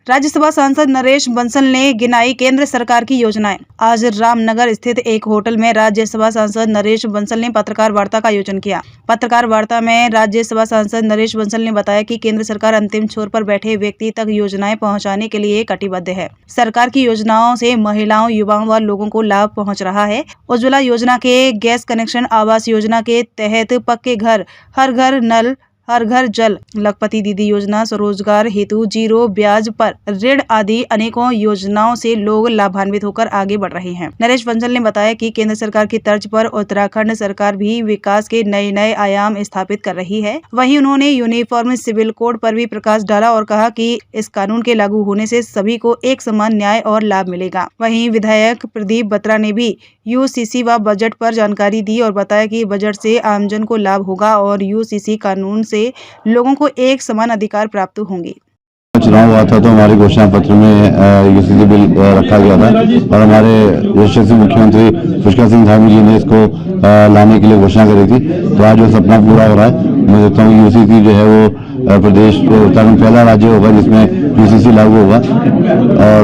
राज्यसभा सांसद नरेश बंसल ने गिनाई केंद्र सरकार की योजनाएं। आज रामनगर स्थित एक होटल में राज्यसभा सांसद नरेश बंसल ने पत्रकार वार्ता का आयोजन किया। पत्रकार वार्ता में राज्यसभा सांसद नरेश बंसल ने बताया कि केंद्र सरकार अंतिम छोर पर बैठे व्यक्ति तक योजनाएं पहुंचाने के लिए कटिबद्ध है। सरकार की योजनाओं से महिलाओं, युवाओं व लोगों को लाभ पहुंच रहा है। उज्ज्वला योजना के गैस कनेक्शन, आवास योजना के तहत पक्के घर, हर घर नल, हर घर जल, लखपति दीदी योजना, स्वरोजगार हेतु जीरो ब्याज पर ऋण आदि अनेकों योजनाओं से लोग लाभान्वित होकर आगे बढ़ रहे हैं। नरेश बंसल ने बताया कि केंद्र सरकार की तर्ज पर उत्तराखंड सरकार भी विकास के नए नए आयाम स्थापित कर रही है। वहीं उन्होंने यूनिफॉर्म सिविल कोड पर भी प्रकाश डाला और कहा कि इस कानून के लागू होने से सभी को एक समान न्याय और लाभ मिलेगा। वहीं विधायक प्रदीप बत्रा ने भी यूसीसी व बजट पर जानकारी दी और बताया कि बजट से आमजन को लाभ होगा और यूसीसी कानून से लोगों को एक समान अधिकार प्राप्त होंगे। चुनाव हुआ था तो हमारे घोषणा पत्र में यूसीसी बिल रखा गया था और हमारे यशस्वी मुख्यमंत्री पुष्कर सिंह धामी जी ने इसको लाने के लिए घोषणा करी थी। तो आज वो सपना पूरा हो रहा है। मैं देखता हूँ यूसीसी जो है वो प्रदेश उत्तराखंड पहला राज्य होगा जिसमें यूसीसी लागू होगा और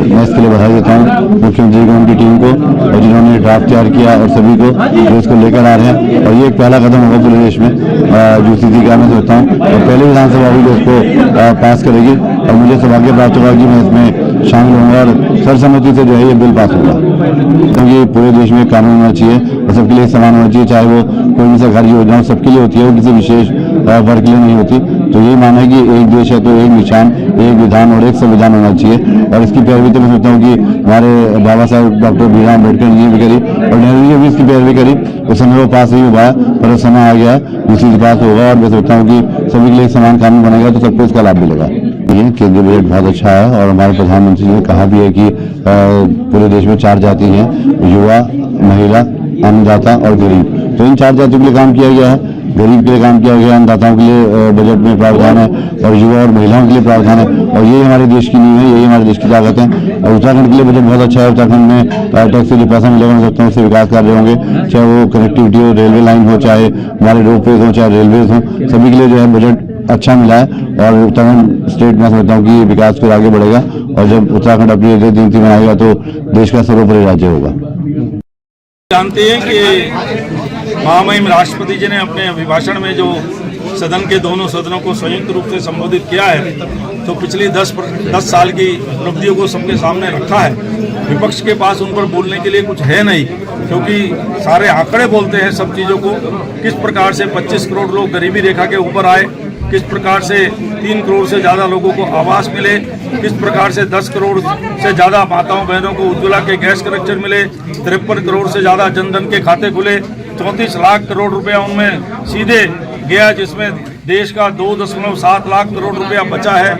मैं इसके लिए बधाई देता हूँ मुख्यमंत्री को, उनकी टीम को और जिन्होंने ड्राफ्ट तैयार किया और सभी को जो इसको लेकर आ रहे हैं। और ये एक पहला कदम होगा पूरे देश में यूसीसी का, मैं सोचता हूँ। और पहले विधानसभा भी इसको पास करेगी और मुझे सौभाग्य प्राप्त होगा कि मैं इसमें शामिल होऊंगा और सर्वसम्मति से जो है ये बिल पास होगा। क्योंकि पूरे देश में कानून होना चाहिए और सबके लिए समान होना चाहिए, चाहे वो कोई भी सरकारी योजना सबके लिए होती है, वो किसी विशेष वर्ग के लिए नहीं होती। तो यही माना है कि एक देश है तो एक निशान, एक विधान और एक संविधान होना चाहिए। और इसकी पैरवी तो मैं सोचता हूँ कि हमारे बाबा साहब डॉक्टर भीमराव अम्बेडकर जी ने भी करी और नेहरू जी ने भी इसकी पैरवी करी। उस समय वो पास नहीं हो पाया पर उस समय आ गया, यूसीसी पास होगा और मैं सोचता हूँ कि सभी के लिए समान कानून बनेगा तो सबको इसका लाभ मिलेगा। ये केंद्रीय बजट बहुत अच्छा है और हमारे प्रधानमंत्री जी ने कहा भी है कि पूरे देश में 4 जाति हैं, युवा, महिला, अन्नदाता और गरीब। तो इन 4 जातियों के लिए काम किया गया है। गरीब के लिए काम किया गया, अन्नदाताओं के लिए बजट में प्रावधान है और युवा और महिलाओं के लिए प्रावधान है। और यही हमारे देश की नींव है, यही हमारे देश की ताकत है। और उत्तराखंड के लिए बजट बहुत अच्छा है। उत्तराखंड में टैक्स से जो पैसा मिलेगा मैं सकता हूँ उससे विकास कार्य होंगे, चाहे वो कनेक्टिविटी हो, रेलवे लाइन हो, चाहे हमारे रोपवेज हो, चाहे रेलवेज हो, सभी के लिए जो है बजट अच्छा मिला है। और उत्तराखंड स्टेट में समझता हूँ कि विकास फिर आगे बढ़ेगा और जब उत्तराखंड अपनी नीति बनाएगा तो देश का सर्वोपरि राज्य होगा। जानते हैं कि महामहिम राष्ट्रपति जी ने अपने अभिभाषण में जो सदन के दोनों सदनों को संयुक्त रूप से संबोधित किया है तो पिछली 10 साल की उपलब्धियों को सबके सामने रखा है। विपक्ष के पास उन पर बोलने के लिए कुछ है नहीं, क्योंकि सारे आंकड़े बोलते हैं सब चीज़ों को। किस प्रकार से 25 करोड़ लोग गरीबी रेखा के ऊपर आए, किस प्रकार से 3 करोड़ से ज़्यादा लोगों को आवास मिले, किस प्रकार से 10 करोड़ से ज़्यादा माताओं बहनों को उज्ज्वला के गैस कनेक्शन मिले, 53 करोड़ से ज़्यादा जनधन के खाते खुले, 34 लाख करोड़ रुपया उनमें सीधे गया, जिसमें देश का 2.7 लाख करोड़ रुपया बचा है।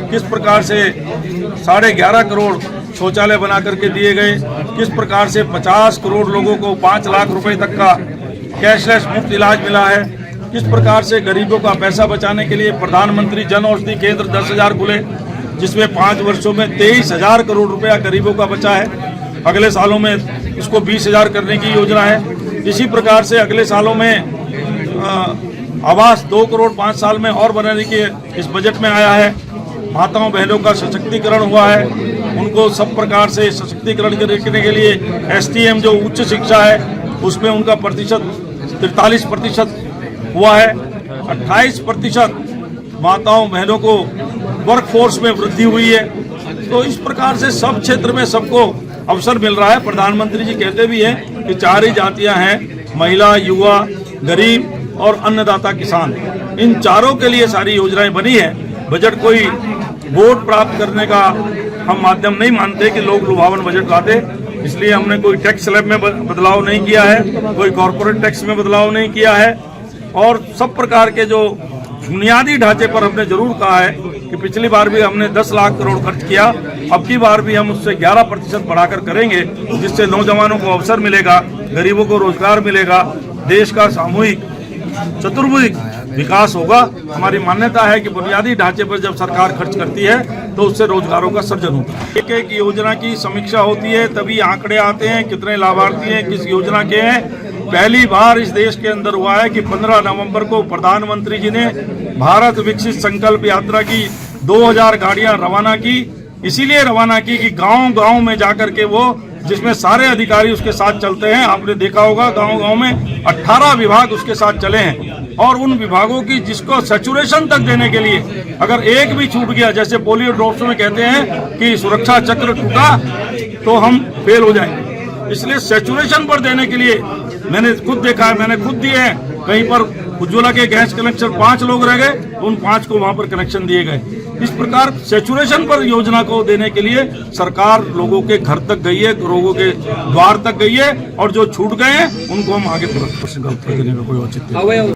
किस प्रकार से 11.5 करोड़ शौचालय बना करके दिए गए, किस प्रकार से 50 करोड़ लोगों को 5 लाख रुपए तक का कैशलेस मुफ्त इलाज मिला है, किस प्रकार से गरीबों का पैसा बचाने के लिए प्रधानमंत्री जन औषधि केंद्र 10,000 खुले, जिसमें 5 वर्षों में 23,000 करोड़ रुपया गरीबों का बचा है। अगले सालों में इसको 20,000 करने की योजना है। इसी प्रकार से अगले सालों में आवास 2 करोड़ 5 साल में और बनाने के इस बजट में आया है। माताओं बहनों का सशक्तिकरण हुआ है, उनको सब प्रकार से सशक्तिकरण करने के लिए STM जो उच्च शिक्षा है उसमें उनका प्रतिशत 43% हुआ है। 28% माताओं बहनों को वर्कफोर्स में वृद्धि हुई है। तो इस प्रकार से सब क्षेत्र में सबको अवसर मिल रहा है। प्रधानमंत्री जी कहते भी हैं कि 4 ही जातियां हैं, महिला, युवा, गरीब और अन्नदाता किसान। इन चारों के लिए सारी योजनाएं बनी है। बजट कोई वोट प्राप्त करने का हम माध्यम नहीं मानते कि लोग लुभावन बजट लाते, इसलिए हमने कोई टैक्स स्लैब में बदलाव नहीं किया है, कोई कॉर्पोरेट टैक्स में बदलाव नहीं किया है। और सब प्रकार के जो बुनियादी ढांचे पर हमने जरूर कहा है कि पिछली बार भी हमने 10 लाख करोड़ खर्च किया, अब की बार भी हम उससे 11% बढ़ाकर करेंगे, जिससे नौजवानों को अवसर मिलेगा, गरीबों को रोजगार मिलेगा, देश का सामूहिक चतुर्भुज विकास होगा। हमारी मान्यता है कि बुनियादी ढांचे पर जब सरकार खर्च करती है तो उससे रोजगारों का सृजन होता है। एक एक योजना की समीक्षा होती है, तभी आंकड़े आते हैं, कितने लाभार्थी हैं, किस योजना के हैं। पहली बार इस देश के अंदर हुआ है कि 15 नवंबर को प्रधानमंत्री जी ने भारत विकसित संकल्प यात्रा की 2000 गाड़ियां रवाना की। इसीलिए रवाना की कि गांव-गांव में जाकर के वो, जिसमें सारे अधिकारी उसके साथ चलते हैं, आपने देखा होगा गांव-गांव में 18 विभाग उसके साथ चले हैं, और उन विभागों की जिसको सैचुरेशन तक देने के लिए अगर एक भी छूट गया, जैसे पोलियो ड्रॉप्स में कहते हैं कि सुरक्षा चक्र टूटा तो हम फेल हो जाएंगे, इसलिए सैचुरेशन पर देने के लिए मैंने खुद देखा है, मैंने खुद दिए हैं। कहीं पर उज्ज्वला के गैस कनेक्शन 5 लोग रह गए, उन 5 को वहां पर कनेक्शन दिए गए। इस प्रकार सैचुरेशन पर योजना को देने के लिए सरकार लोगों के घर तक गई है, लोगों के द्वार तक गई है, और जो छूट गए हैं उनको हम आगे देने में कोई औचित्य नहीं।